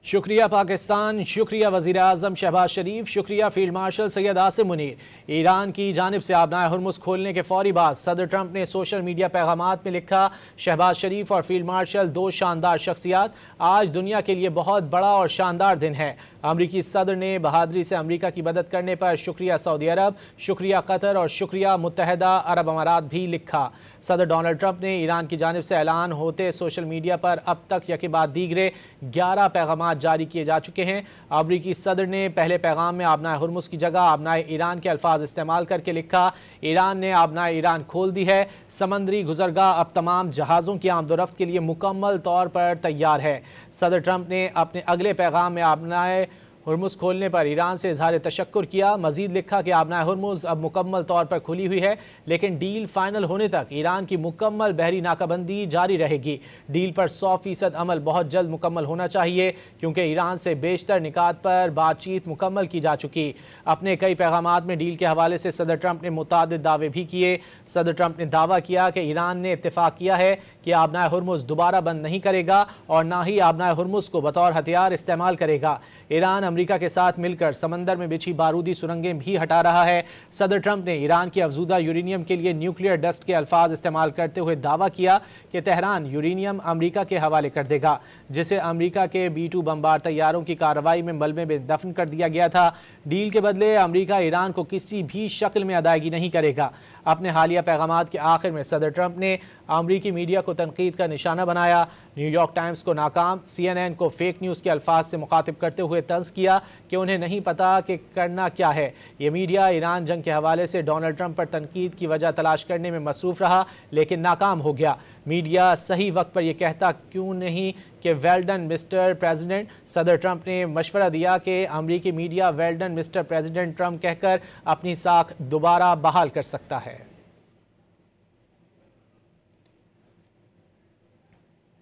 شکریہ پاکستان، شکریہ وزیر اعظم شہباز شریف، شکریہ فیلڈ مارشل سید عاصم منیر۔ ایران کی جانب سے آبنائے ہرمز کھولنے کے فوری بعد صدر ٹرمپ نے سوشل میڈیا پیغامات میں لکھا، شہباز شریف اور فیلڈ مارشل دو شاندار شخصیات، آج دنیا کے لیے بہت بڑا اور شاندار دن ہے۔ امریکی صدر نے بہادری سے امریکہ کی مدد کرنے پر شکریہ سعودی عرب، شکریہ قطر اور شکریہ متحدہ عرب امارات بھی لکھا۔ صدر ڈونلڈ ٹرمپ نے ایران کی جانب سے اعلان ہوتے سوشل میڈیا پر اب تک یکے بعد دیگرے 11 پیغامات جاری کیے جا چکے ہیں۔ امریکی صدر نے پہلے پیغام میں آبنائے ہرمز کی جگہ آبنائے ایران کے الفاظ استعمال کر کے لکھا، ایران نے آبنائے ایران کھول دی ہے، سمندری گزرگاہ اب تمام جہازوں کی آمد و رفت کے لیے مکمل طور پر تیار ہے۔ صدر ٹرمپ نے اپنے اگلے پیغام میں آبنائے ہرمز کھولنے پر ایران سے اظہار تشکر کیا، مزید لکھا کہ آبنائے ہرمز اب مکمل طور پر کھلی ہوئی ہے، لیکن ڈیل فائنل ہونے تک ایران کی مکمل بحری ناکہ بندی جاری رہے گی۔ ڈیل پر 100% عمل بہت جلد مکمل ہونا چاہیے، کیونکہ ایران سے بیشتر نکات پر بات چیت مکمل کی جا چکی۔ اپنے کئی پیغامات میں ڈیل کے حوالے سے صدر ٹرمپ نے متعدد دعوے بھی کیے۔ صدر ٹرمپ نے دعویٰ کیا کہ ایران نے اتفاق کیا ہے کہ آبنائے ہرمز دوبارہ بند نہیں کرے گا اور نہ ہی آبنائے ہرمز کو بطور ہتھیار استعمال کرے گا۔ ایران امریکہ کے ساتھ مل کر سمندر میں بچھی بارودی سرنگیں بھی ہٹا رہا ہے۔ صدر ٹرمپ نے ایران کی افزودہ یورینیم کے لیے نیوکلیئر ڈسٹ کے الفاظ استعمال کرتے ہوئے دعویٰ کیا کہ تہران یورینیم امریکہ کے حوالے کر دے گا، جسے امریکہ کے B-2 بمبار طیاروں کی کارروائی میں ملبے میں دفن کر دیا گیا تھا۔ ڈیل کے بدلے امریکہ ایران کو کسی بھی شکل میں ادائیگی نہیں کرے گا۔ اپنے حالیہ پیغامات کے آخر میں صدر ٹرمپ نے امریکی میڈیا کو تنقید کا نشانہ بنایا، نیو یارک ٹائمز کو ناکام، CNN کو فیک نیوز کے الفاظ سے مخاطب کرتے ہوئے طنز کیا کہ انہیں نہیں پتا کہ کرنا کیا ہے۔ یہ میڈیا ایران جنگ کے حوالے سے ڈونلڈ ٹرمپ پر تنقید کی وجہ تلاش کرنے میں مصروف رہا، لیکن ناکام ہو گیا۔ میڈیا صحیح وقت پر یہ کہتا کیوں نہیں کہ ویل ڈن مسٹر پریزیڈنٹ؟ صدر ٹرمپ نے مشورہ دیا کہ امریکی media well done Mister President Trump کہہ کر اپنی ساکھ دوبارہ بحال کر سکتا ہے۔